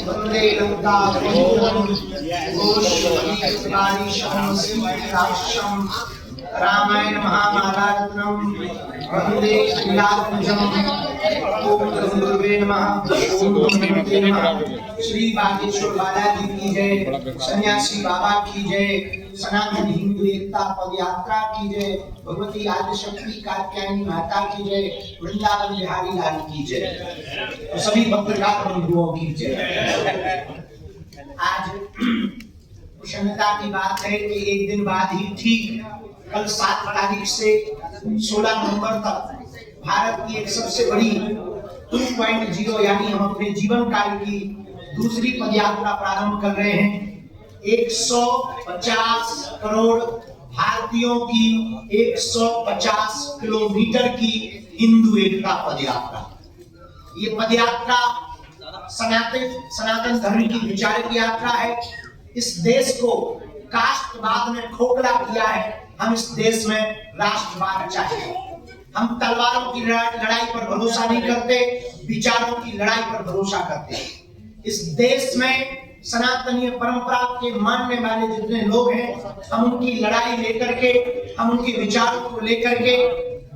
वंदे लंकापुरीशम रामायण महाभारतम वंदे लीलाकुंजम। ओम गुरुवे नमः। ओम नमस्ते नमः। श्री बागेश्वर बालाजी की जय, सन्यासी बाबा की जय, सनातन हिंदू एकता पद यात्रा की जय, भगवती आदिशक्ति कात्यायनी माता की जय, वृंदावन बिहारी लाल की जय, तो सभी भक्तगण बंधुओं की जय। आज प्रसन्नता की बात है कि एक दिन बाद ही ठीक कल 7 तारीख से 16 नवंबर तक भारत की एक सबसे बड़ी 2.0 यानी हम अपने जीवन काल की दूसरी पदयात्रा प्रारंभ कर रहे हैं। 150 करोड़ भारतीयों की 150 किलोमीटर की हिंदू एकता पदयात्रा। ये पदयात्रा सनातन धर्म की विचार की यात्रा है। इस देश को कास्टवाद ने खोखला किया है। हम इस देश में राष्ट्रवाद चाहते हैं। हम तलवारों की लड़ाई पर भरोसा नहीं करते, विचारों की लड़ाई पर भरोसा करते हैं। इस देश में सनातनीय परंपरा के मानने वाले जितने लोग हैं, हम उनकी लड़ाई लेकर के, हम उनके विचारों को लेकर के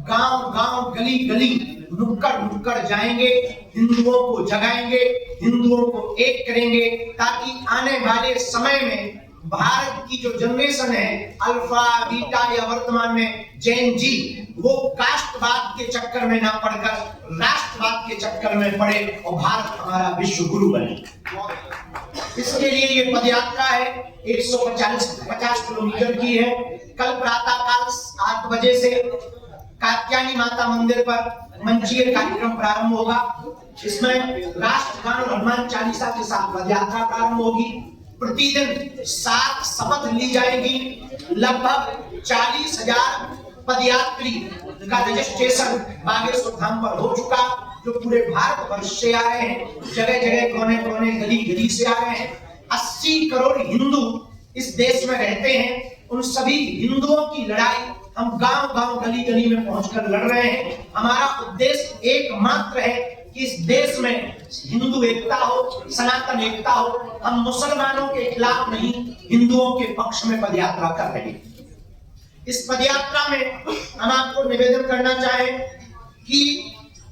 गांव-गांव, गली-गली, नुक्कड़ जाएंगे, हिंदुओं को जगाएंगे, हिंदुओं को एक करेंगे, ताकि आने वाले समय में भारत की जो जनरेशन है, अल्फा बीटा या वर्तमान में जेन जी, वो कास्टवाद के चक्कर में ना पड़कर राष्ट्रवाद के चक्कर में पड़े और भारत हमारा विश्व गुरु बने। इसके लिए ये पदयात्रा है, 150 किलोमीटर की है। कल प्रातःकाल 8 बजे से कात्यायनी माता मंदिर पर मंचीय कार्यक्रम प्रारंभ होगा। इसमें राष्ट्रगान और हनुमान चालीसा के साथ पदयात्रा प्रारंभ होगी। प्रतिदिन 7 शपथ ली जाएगी। लगभग 40,000 पदयात्री का रजिस्ट्रेशन बागेश्वर धाम पर हो चुका, जो पूरे भारत वर्ष से आ रहे हैं, जगह-जगह, कोने-कोने, गली-गली से आ रहे हैं। 80 करोड़ हिंदू इस देश में रहते हैं। उन सभी हिंदुओं की लड़ाई हम गांव-गांव, गली-गली में पहुंचकर लड़ रहे हैं। हमारा उद्देश्य एकमात्र है कि इस देश में हिंदू एकता हो, सनातन एकता हो। हम मुसलमानों के खिलाफ नहीं, हिंदुओं के पक्ष में पदयात्रा कर रहे हैं। इस पदयात्रा में हम आपको निवेदन करना चाहें कि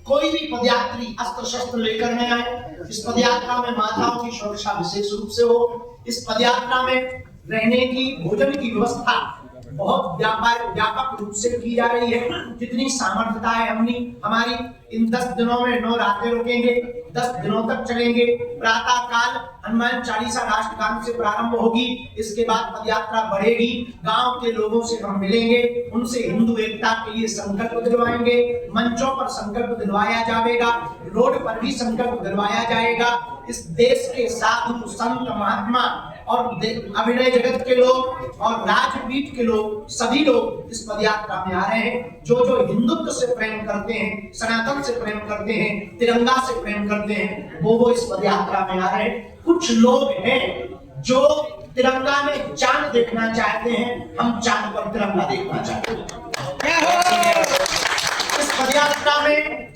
कोई भी पदयात्री अस्त्र शस्त्र लेकर न आए। इस पदयात्रा में माताओं की सुरक्षा विशेष रूप से हो। इस पदयात्रा में रहने की, भोजन की व्यवस्था बहुत व्यापक रूप से की जा रही है। जितनी सामर्थ्यता है हमारी इन 10 दिनों में 9 रातें रुकेंगे, 10 दिनों तक चलेंगे। प्रातः काल हनुमान चालीसा राष्ट्रगान से प्रारंभ होगी। इसके बाद पदयात्रा बढ़ेगी। गांव के लोगों से हम मिलेंगे, उनसे हिंदू एकता के लिए संकल्प दिलवाएंगे। मंचों पर संकल्प दिलवाया जाएगा, रोड पर भी संकल्प दिलवाया जाएगा। इस देश के साधु संत महात्मा और अभिनय जगत के लोग और राजपीठ के लोग, सभी लोग इस पदयात्रा में आ रहे हैं। जो हिंदुत्व से प्रेम करते हैं, सनातन से प्रेम करते हैं, तिरंगा से प्रेम करते हैं, वो इस पदयात्रा में आ रहे हैं। कुछ लोग हैं जो तिरंगा में चांद देखना चाहते हैं, हम चांद पर तिरंगा देखना चाहते हैं। इस पदयात्रा में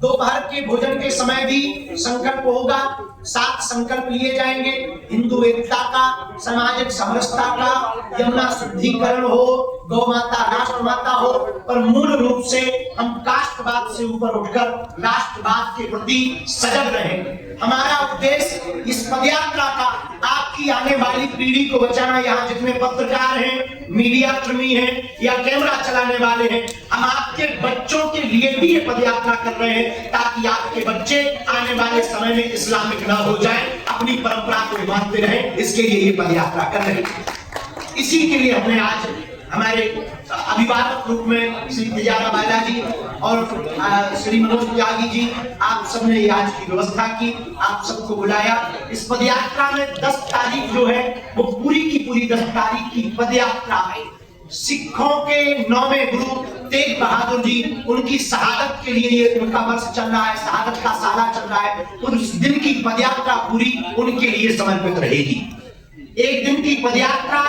दोपहर के भोजन के समय भी संकल्प होगा। 7 संकल्प लिए जाएंगे। हिंदू एकता का, सामाजिक समरसता का, यमुना शुद्धिकरण हो, गौ माता राष्ट्र माता हो, पर मूल रूप से हम कास्टवाद से ऊपर उठकर राष्ट्रवाद के प्रति सजग रहेंगे। हमारा उद्देश्य इस पदयात्रा का आपकी आने वाली पीढ़ी को बचाना। यहाँ जितने पत्रकार हैं, मीडिया कर्मी हैं या कैमरा चलाने वाले हैं, हम आपके बच्चों के लिए भी ये पदयात्रा कर रहे हैं, ताकि आपके बच्चे आने वाले समय में इस्लामिक न हो जाएं, अपनी परंपरा को मानते रहें। इसके लिए ये पदयात्रा कर रहे हैं। इसी के लिए हमने आज हमारे अभिभावक रूप में श्री तेजारा बालाजी और श्री मनोज त्यागी जी, आप सबने आज की व्यवस्था की, आप सबको बुलाया। इस पदयात्रा में 10 तारीख जो है वो पूरी की पूरी 10 तारीख की पदयात्रा है। सिखों के 9वें गुरु तेग बहादुर जी, उनकी शहादत के लिए ये उनका वर्ष चल रहा है, शहादत का साला चल रहा है। उस दिन की पदयात्रा पूरी उनके लिए समर्पित रहेगी। एक दिन की पदयात्रा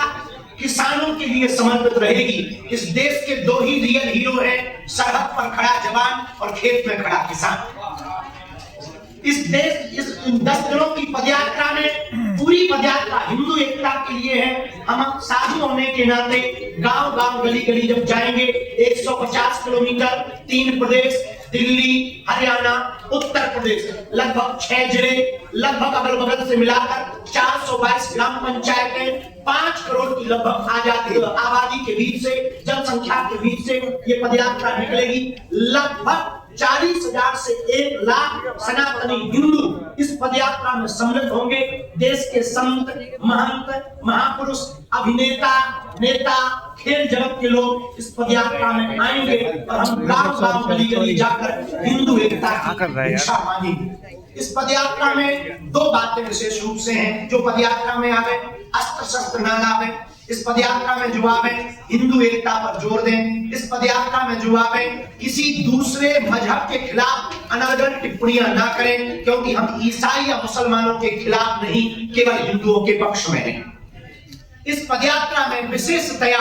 किसानों के लिए समर्पित रहेगी। इस देश के 2 ही रियल हीरो हैं, सरहद पर खड़ा जवान और खेत में खड़ा किसान। इस 10 दिनों की पदयात्रा पूरी पदयात्रा हिंदू एकता के लिए है। हम साधु होने के नाते गांव गांव गली गली जब जाएंगे 150 किलोमीटर 3 प्रदेश दिल्ली, हरियाणा, उत्तर प्रदेश, लगभग 6 जिले, लगभग अगल बगल से मिलाकर 422 ग्राम पंचायतें, 5 करोड़ की लगभग आबादी के बीच से, जनसंख्या के बीच से ये पदयात्रा निकलेगी। लगभग 40,000 से 1 लाख सनातनी हिंदू इस पदयात्रा में सम्मिलित होंगे। देश के संत, महंत, महापुरुष, अभिनेता, नेता, खेल जगत के लोग इस पदयात्रा में आएंगे और हम गांव गांव गली गली जाकर हिंदू एकता की भिक्षा मांगेंगे। इस पदयात्रा में 2 बातें विशेष रूप से हैं जो पदयात्रा में आवे, अस्त्र शस्त्र न लावे। इस पदयात्रा में जो आवे हिंदू एकता पर जोर दें। इस पदयात्रा में जो आवे किसी दूसरे मजहब के खिलाफ अनर्गल टिप्पणियां ना करें, क्योंकि हम ईसाई या मुसलमानों के खिलाफ नहीं, केवल हिंदुओं के पक्ष में हैं। इस पदयात्रा में विशेषतया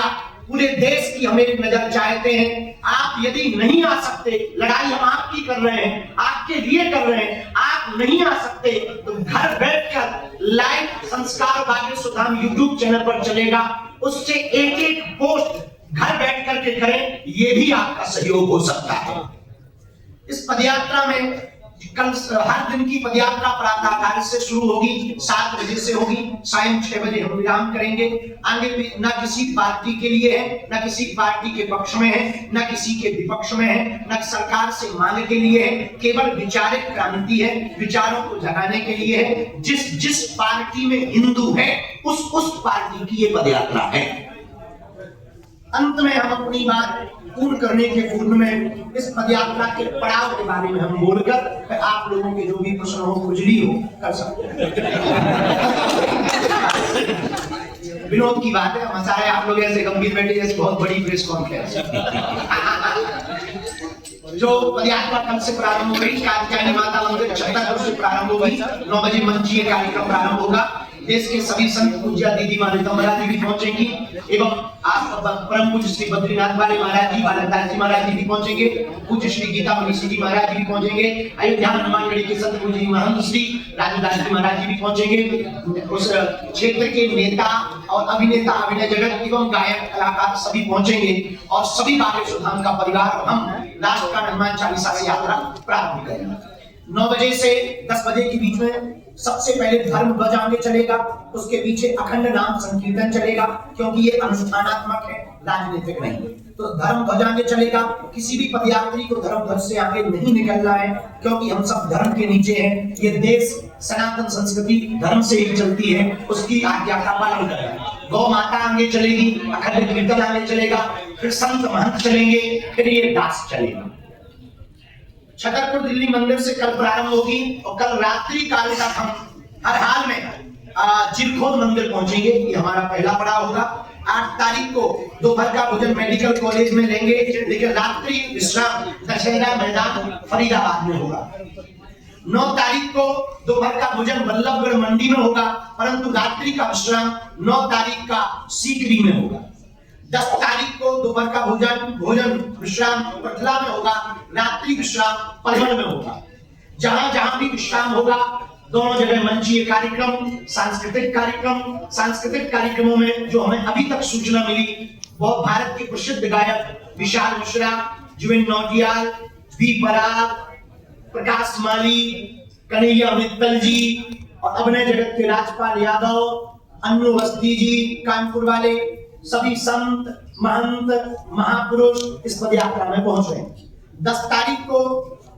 पूरे देश की हम एक नजर चाहते हैं। आप यदि नहीं आ सकते, लड़ाई हम आपकी कर रहे हैं, आपके लिए कर रहे हैं, आप नहीं आ सकते तो घर बैठकर लाइव संस्कार बागेश्वर धाम यूट्यूब चैनल पर चलेगा, उससे एक पोस्ट घर बैठ करके करें, ये भी आपका सहयोग हो सकता है। इस पदयात्रा में कल हर दिन की पदयात्रा प्रातः काल से शुरू होगी, 7 बजे से होगी, सायं 6 बजे हम विराम करेंगे। आगे भी न किसी पार्टी के लिए है, न किसी पार्टी के पक्ष में है, न किसी के विपक्ष में है, न सरकार से मांग के लिए है, केवल विचारिक क्रांति है, विचारों को जगाने के लिए है। जिस पार्टी में हिंदू है उस पार्टी की ये पदयात्रा है। अंत में हम अपनी बात पूर्ण करने के पूर्व में इस पदयात्रा के पड़ाव के बारे में हम बोलकर आप लोगों के जो भी प्रश्न हो, खुजली हो, कर सकते हैं। विनोद की बात है, मजा है, आप लोग ऐसे गंभीर बैठे जैसे बहुत बड़ी प्रेस कॉन्फ्रेंस। जो पदयात्रा कल से प्रारंभ हो गई, कात्यायनी माता मंदिर छतरपुर से प्रारंभ होगी, 9 बजे मंचीय कार्यक्रम प्रारंभ होगा। देश के सभी संत पूज्य दीदी महाराज जी भी पहुंचेंगी एवं आप परम पूज्य श्री बद्रीनाथ वाले महाराज जी, बालकदास जी महाराज जी भी पहुंचेंगे, पूज्य श्री गीता मनीषी जी महाराज जी भी पहुंचेंगे, अयोध्या हनुमानगढ़ी के संत पूज्य महंत श्री राजूदास जी महाराज जी भी पहुंचेंगे। उस क्षेत्र के नेता और अभिनेता, अभिनय जगत एवं गायक कलाकार सभी पहुंचेंगे और सभी बागेश्वर धाम का परिवार और हम राष्ट्र का हनुमान चालीसा से यात्रा प्रारंभ करेंगे। 9 बजे से 10 बजे के बीच में सबसे पहले धर्म ध्वज आगे चलेगा, उसके पीछे अखंड नाम संकीर्तन चलेगा, क्योंकि ये अनुष्ठानात्मक है, राजनीतिक नहीं। तो धर्म ध्वज आगे चलेगा। किसी भी पदयात्री को धर्म ध्वज से आगे नहीं निकलना है, क्योंकि हम सब धर्म के नीचे हैं। ये देश सनातन संस्कृति धर्म से ही चलती है, उसकी आज्ञा का पालन करेगा। गौ माता आगे चलेगी, अखंड कीर्तन आगे चलेगा, फिर संत महंत चलेंगे, फिर ये दास चलेगा। छतरपुर दिल्ली मंदिर से कल प्रारंभ होगी और कल रात्रि काल तक हम हर हाल में चिरखोद मंदिर पहुंचेंगे। ये हमारा पहला पड़ाव होगा। 8 तारीख को दोपहर का भोजन मेडिकल कॉलेज में लेंगे, लेकिन रात्रि विश्राम दशहरा मैदान फरीदाबाद में होगा। 9 तारीख को दोपहर का भोजन बल्लभगढ़ मंडी में होगा, परंतु रात्रि का विश्राम 9 तारीख का सीकरी में होगा। 10 तारीख को दोपहर का भोजन विश्राम पटला में होगा, रात्रि विश्राम पलवल में होगा। जहां जहां भी विश्राम होगा, दोनों जगह मंचीय कार्यक्रम, सांस्कृतिक कार्यक्रमों में जो हमें अभी तक सूचना मिली, वो भारत के प्रसिद्ध गायक विशाल मिश्रा, जुबिन नौटियाल, बी पराग, प्रकाश माली, कन्हैया मित्तल जी और अभिनय जगत के राजपाल यादव, अन्नू अवस्थी जी, कानपुर वाले सभी संत, महंत, महापुरुष इस पदयात्रा में पहुंच रहे हैं। 10 तारीख को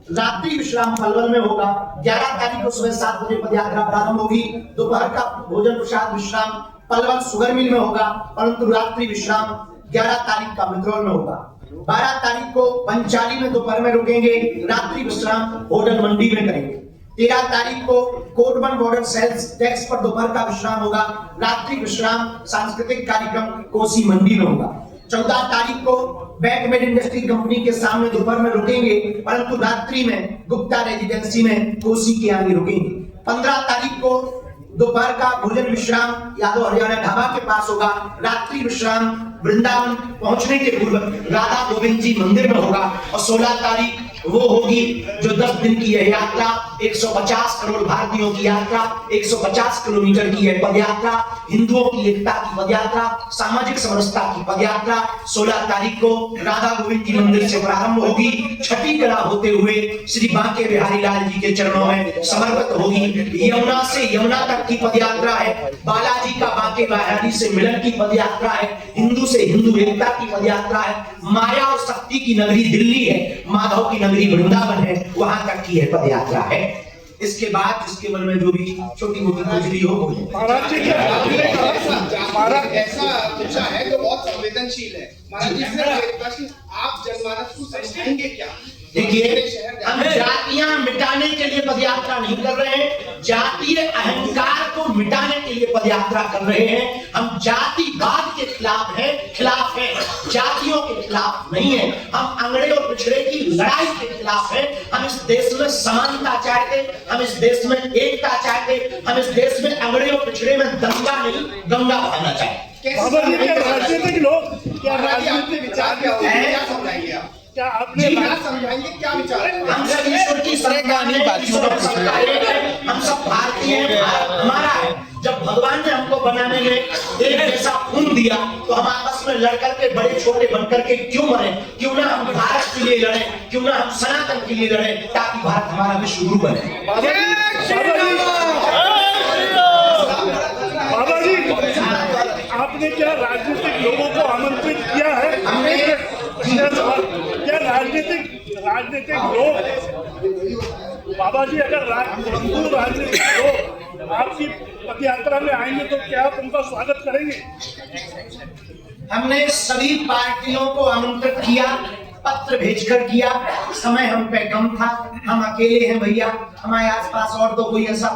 रात्रि विश्राम पलवल में होगा। 11 तारीख को सुबह 7 बजे पदयात्रा प्रारंभ होगी। दोपहर का भोजन प्रसाद विश्राम पलवल शुगर मिल में होगा, परंतु रात्रि विश्राम 11 तारीख का मित्रोल में होगा। 12 तारीख को पंचाली में दोपहर में रुकेंगे, रात्रि विश्राम होटल मंडी में करेंगे। 13 तारीख को कोटबन बॉर्डर सेल्स टैक्स पर दोपहर का विश्राम होगा, रात्रि विश्राम सांस्कृतिक कार्यक्रम कोसी मंडी में होगा। 14 तारीख को बैकमेड इंडस्ट्री कंपनी के सामने दोपहर में रुकेंगे, परंतु रात्रि में गुप्ता रेजिडेंसी में कोसी के आगे रुकेंगे। 15 तारीख को दोपहर का भोजन विश्राम यादव हरियाणा ढाबा के पास होगा, रात्रि विश्राम वृंदावन पहुंचने के पूर्व राधा गोविंद जी मंदिर में होगा। और 16 तारीख वो होगी जो 10 दिन की है यात्रा, 150 करोड़ भारतीयों की यात्रा, 150 किलोमीटर की है पदयात्रा, हिंदुओं की एकता की पदयात्रा, सामाजिक समरसता की पदयात्रा 16 तारीख को राधा गोविंद जी मंदिर से प्रारंभ होगी, छठी कला होते हुए श्री बांके बिहारी लाल जी के चरणों में समर्पित होगी। यमुना से यमुना तक की पदयात्रा है, बालाजी का बांके बिहारी से मिलन की पदयात्रा है, हिंदू से हिंदू एकता की पदयात्रा है, माया और शक्ति की नगरी दिल्ली है, माधव की नगरी वृंदावन है, वहां तक की है पदयात्रा है। इसके बाद जिसके मन में जो भी छोटी मोटी खुजली हो महाराज जी ऐसा विषय है जो बहुत संवेदनशील है। महाराज जी एक प्रश्न, आप जनमानस को समझाएंगे क्या? देखिए, हम जातियां मिटाने के लिए पदयात्रा नहीं कर रहे हैं, जातीय अहंकार को मिटाने के लिए पदयात्रा कर रहे हैं। हम जातिवाद के खिलाफ है, जातियों के खिलाफ नहीं है। हम अंगड़े और पिछड़े की लड़ाई के खिलाफ है। हम इस देश में समानता चाहते, हम इस देश में एकता चाहते, हम इस देश में अंगड़े और पिछड़े में दंगा नहीं गंगा बहाना चाहते। राजनीतिक लोग क्या राजनीतिक विचार क्या समझाएंगे आप? क्या आपने समझाएंगे क्या विचार? हम सब ईश्वर की हम सब भारतीय हैं, हमारा है। जब भगवान ने हमको बनाने में एक जैसा खून दिया तो हम आपस में लड़कर के बड़े छोटे बनकर के क्यों मरे? क्यों ना हम भारत के लिए लड़े, क्यों ना हम सनातन के लिए लड़े, ताकि भारत हमारा विश्व गुरु बने। बाबा जी, आपने क्या राजनीतिक लोगों को आमंत्रित किया है? क्या राजनीतिक लोग, बाबा जी, अगर हिंदू राजनीतिक लोग आपकी पदयात्रा में आएंगे तो क्या आप उनका स्वागत करेंगे? हमने सभी पार्टियों को आमंत्रित किया, पत्र भेजकर किया। समय हम पे कम था, हम अकेले हैं भैया, हमारे आसपास और तो कोई ऐसा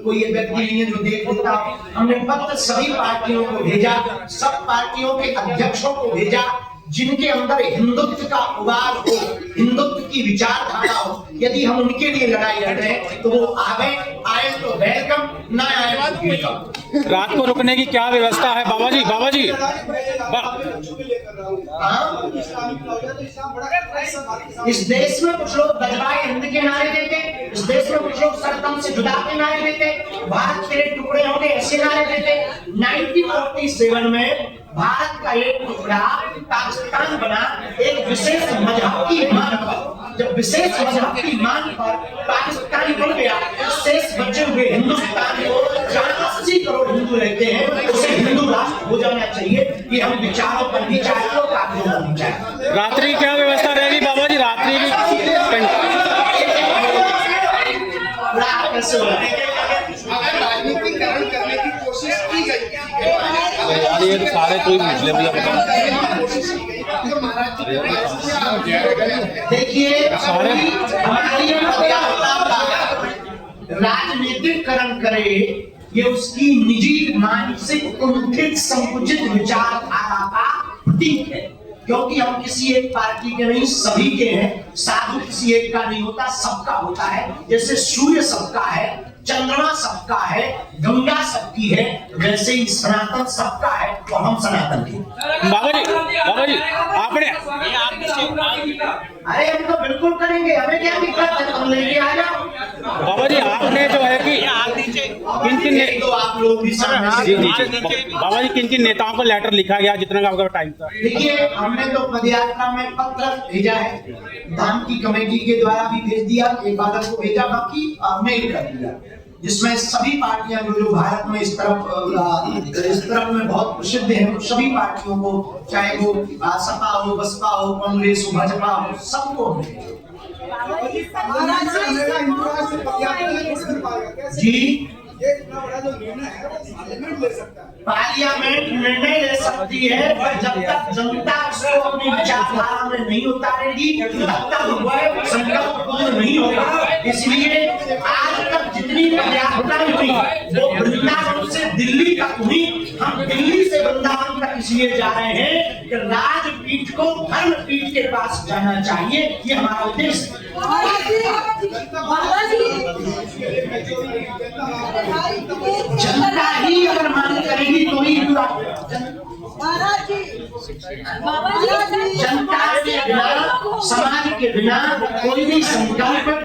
कोई व्यक्ति नहीं है जो देख लेता। हमने पत्र सभी पार्टियों को भेजा, सब पार्टियों के अध्यक्षों को भेजा, जिनके अंदर हिंदुत्व का उबाल हो, हिंदुत्व की विचारधारा हो। यदि हम उनके लिए लड़ाई लड़ रहे हैं तो वो आए तो वेलकम, ना आए तो वेलकम। रात को रुकने की क्या व्यवस्था है बाबा जी? इस देश में कुछ लोग बजवाए हिंद के नारे देते, इस देश में कुछ लोग सरतम से जुदा के नारे देते, भारत तेरे टुकड़े होंगे ऐसे नारे देते। 1947 में भारत का एक टुकड़ा पाकिस्तान बना, एक विशेष मजहब की मांग पर। जब विशेष मजहब की मांग पर पाकिस्तान बन गया, शेष बचे हुए हिंदुस्तान को, जहां 80 करोड़ हिंदू रहते हैं, उसे हिंदू राष्ट्र हो जाना चाहिए। कि हम विचारों पर विचारों का होना चाहिए। रात्रि क्या व्यवस्था रहेगी बाबा जी? रात्रि की अगर राजनीतिकरण करने की कोशिश की गई ये तो सारे कोई मुस्लिम देखिए, हमारी राजनीतिकरण करे ये उसकी निजी मानसिक कुंठित संकुचित विचारधारा का प्रतीक है। क्योंकि हम किसी एक पार्टी के नहीं, सभी के हैं। साधु किसी एक का नहीं होता, सबका होता है। जैसे सूर्य सबका है, चंद्रमा सबका है, गंगा सबकी है, वैसे ही सनातन सबका है और हम सनातन के। बाबा जी आपने अरे हम तो बिल्कुल करेंगे, हमें क्या दिक्कत है, तुम लेके आ जाओ। बाबा जी आपने जो है कि किन तो आप लोग भी बाबा जी किन नेताओं को लेटर लिखा गया जितना का आपका टाइम था? देखिए, हमने तो पदयात्रा में पत्र भेजा है, धाम की कमेटी के द्वारा भी भेज दिया, एक बादल को भेजा, बाकी मेल कर दिया, जिसमें सभी पार्टियां जो भारत में इस तरफ में बहुत प्रसिद्ध है, सभी पार्टियों को, चाहे वो सपा हो, बसपा हो, कांग्रेस हो, भाजपा हो, सबको जी ये इतना बड़ा जो निर्णय है वो पार्लियामेंट ले सकता है। पार्लियामेंट निर्णय ले सकती है, पर जब तक जनता उसको अपनी विचारधारा में नहीं उतारेगी तब तक वह संकल्प पूर्ण नहीं होगा। इसलिए आज तक जितनी पदयात्राएं हुई वो वृंदावन से दिल्ली तक हुई। हम दिल्ली से वृंदावन तक इसलिए जा रहे हैं कि राजपीठ को धर्मपीठ के पास जाना चाहिए, ये हमारा उद्देश्य जनता ही अगर मांग करेगी तो ही पूरा। जनता के बिना, समाज के बिना कोई भी संकल्प